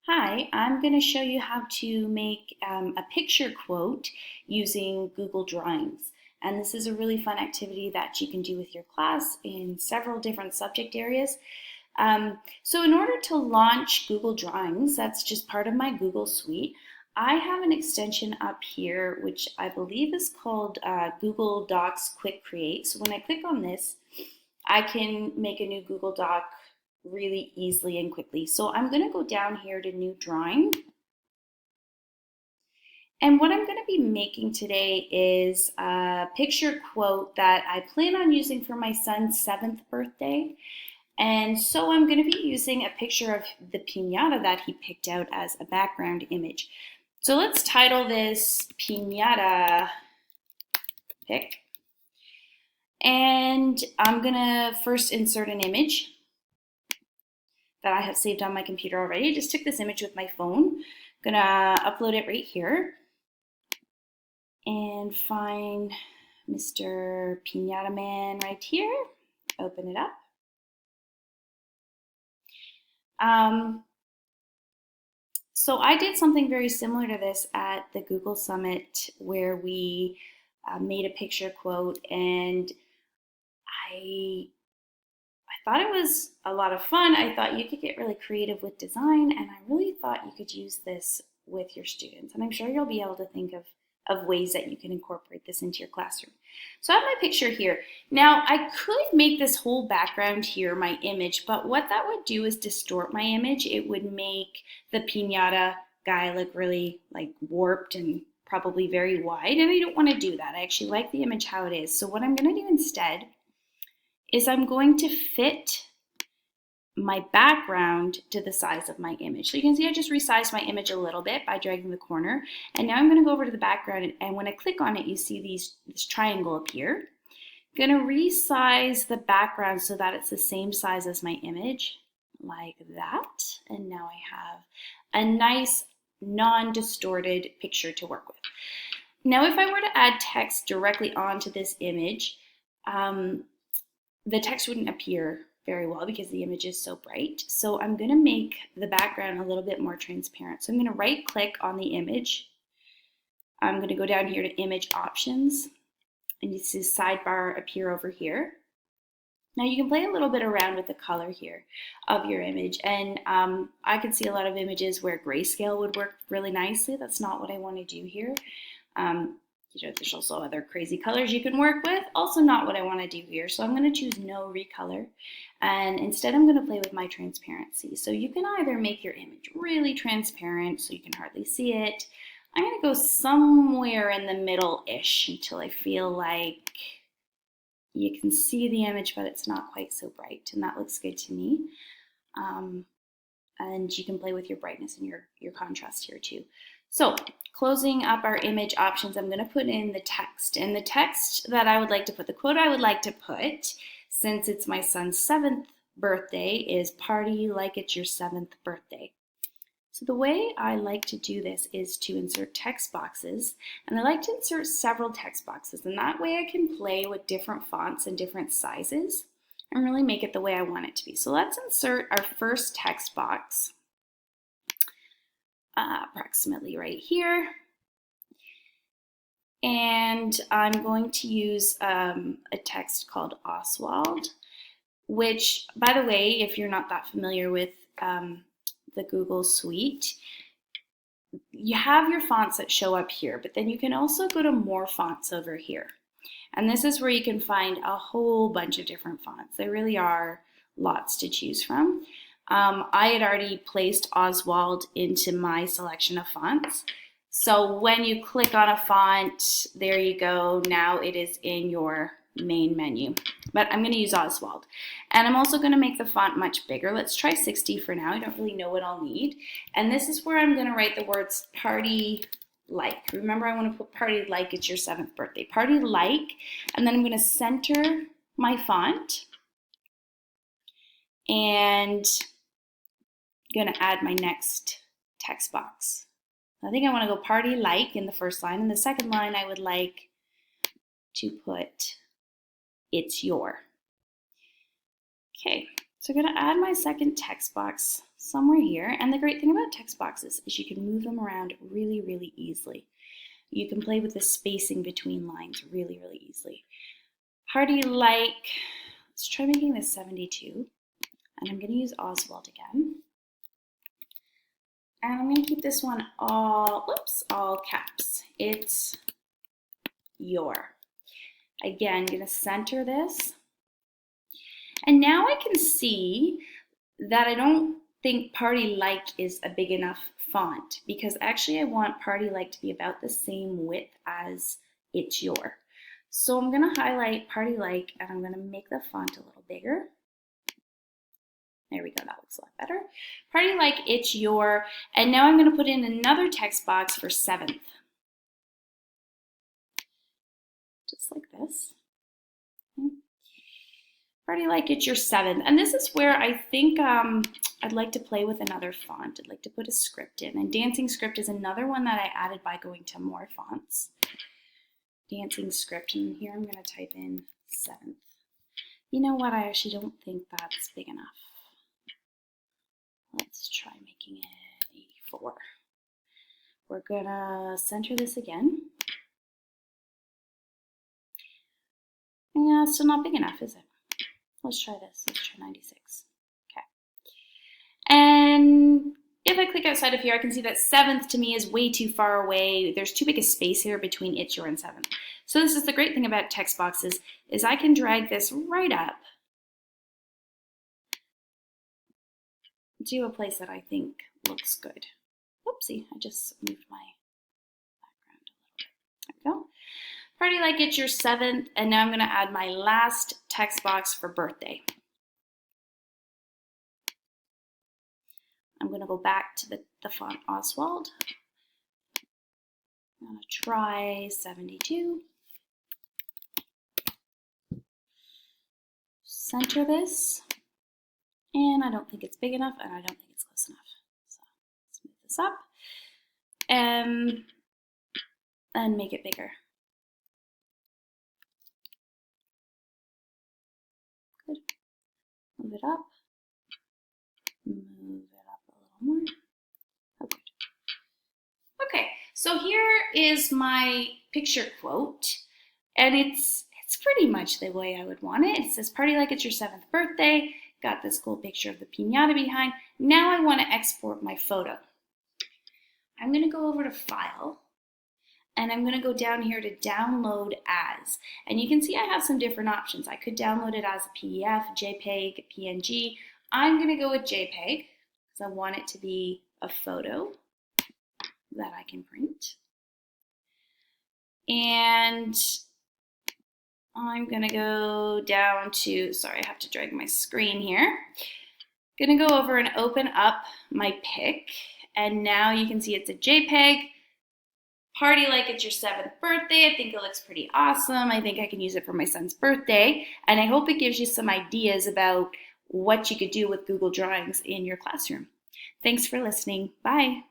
Hi, I'm going to show you how to make a picture quote using Google Drawings. And this is a really fun activity that you can do with your class in several different subject areas. So in order to launch Google Drawings, that's just part of my Google Suite, I have an extension up here which I believe is called Google Docs Quick Create. So when I click on this, I can make a new Google Doc really easily and quickly. So I'm going to go down here to New Drawing. And what I'm going to be making today is a picture quote that I plan on using for my son's 7th birthday. And so I'm going to be using a picture of the piñata that he picked out as a background image. So let's title this Piñata Pic. And I'm going to first insert an image that I have saved on my computer already. I just took this image with my phone. I'm gonna upload it right here and find Mr. Piñata Man right here. Open it up. So I did something very similar to this at the Google Summit where we made a picture quote, and I thought it was a lot of fun. I thought you could get really creative with design, and I really thought you could use this with your students. And I'm sure you'll be able to think of ways that you can incorporate this into your classroom. So I have my picture here. Now I could make this whole background here my image, but what that would do is distort my image. It would make the piñata guy look really like warped and probably very wide, and I don't want to do that. I actually like the image how it is. So what I'm going to do instead is I'm going to fit my background to the size of my image. So you can see I just resized my image a little bit by dragging the corner. And now I'm going to go over to the background, and when I click on it, you see this triangle appear. I'm going to resize the background so that it's the same size as my image, like that. And now I have a nice non-distorted picture to work with. Now if I were to add text directly onto this image, the text wouldn't appear very well because the image is so bright. So I'm going to make the background a little bit more transparent. So I'm going to right click on the image. I'm going to go down here to image options, and you see sidebar appear over here. Now you can play a little bit around with the color here of your image, and I can see a lot of images where grayscale would work really nicely. That's not what I want to do here. There's also other crazy colors you can work with. Also not what I want to do here. So I'm going to choose no recolor. And instead I'm going to play with my transparency. So you can either make your image really transparent so you can hardly see it. I'm going to go somewhere in the middle-ish until I feel like you can see the image, but it's not quite so bright. And that looks good to me. And you can play with your brightness and your contrast here too. So closing up our image options, I'm going to put in the text. And the text that I would like to put, the quote I would like to put, since it's my son's 7th birthday, is "Party like it's your 7th birthday." So the way I like to do this is to insert text boxes, and I like to insert several text boxes, and that way I can play with different fonts and different sizes and really make it the way I want it to be. So let's insert our first text box approximately right here. And I'm going to use a text called Oswald, which, by the way, if you're not that familiar with the Google Suite, you have your fonts that show up here, but then you can also go to more fonts over here. And this is where you can find a whole bunch of different fonts. There really are lots to choose from. I had already placed Oswald into my selection of fonts. So when you click on a font, there you go. Now it is in your main menu. But I'm going to use Oswald. And I'm also going to make the font much bigger. Let's try 60 for now. I don't really know what I'll need. And this is where I'm going to write the words "party like." Remember, I want to put "party like it's your 7th birthday." Party like. And then I'm going to center my font. And I'm going to add my next text box. I think I want to go "party like" in the first line. In the second line, I would like to put "it's your." Okay, so I'm going to add my second text box somewhere here. And the great thing about text boxes is you can move them around really, really easily. You can play with the spacing between lines really, really easily. Party like, let's try making this 72. And I'm going to use Oswald again. And I'm going to keep this one all caps. It's your. Again, I'm going to center this. And now I can see that I don't think Party Like is a big enough font, because actually I want Party Like to be about the same width as It's Your. So I'm going to highlight Party Like and I'm going to make the font a little bigger. There we go, that looks a lot better. Party Like It's Your, and now I'm going to put in another text box for 7th. Just like this. Party Like It's Your 7th. And this is where I think I'd like to play with another font. I'd like to put a script in. And Dancing Script is another one that I added by going to more fonts. Dancing Script, and here I'm going to type in 7th. You know what, I actually don't think that's big enough. Let's try making it 84. We're gonna center this again. Yeah, it's still not big enough, is it? Let's try this. Let's try 96. Okay. And if I click outside of here, I can see that 7th to me is way too far away. There's too big a space here between It's Your and 7th. So this is the great thing about text boxes, is I can drag this right up to a place that I think looks good. Whoopsie, I just moved my background a little bit. There we go. Party Like It's Your 7th, and now I'm going to add my last text box for birthday. I'm going to go back to the font Oswald. I'm going to try 72. Center this. And I don't think it's big enough, and I don't think it's close enough. So let's move this up and make it bigger. Good. Move it up. Move it up a little more. Oh, good. Okay, so here is my picture quote, and it's pretty much the way I would want it. It says, "Party like it's your 7th birthday." Got this cool picture of the piñata behind. Now I want to export my photo. I'm going to go over to File, and I'm going to go down here to Download As. And you can see I have some different options. I could download it as a PDF, JPEG, PNG. I'm going to go with JPEG because I want it to be a photo that I can print. And I'm going to go down to, sorry, I have to drag my screen here. Going to go over and open up my pic, and now you can see it's a JPEG. Party like it's your 7th birthday. I think it looks pretty awesome. I think I can use it for my son's birthday, and I hope it gives you some ideas about what you could do with Google Drawings in your classroom. Thanks for listening. Bye.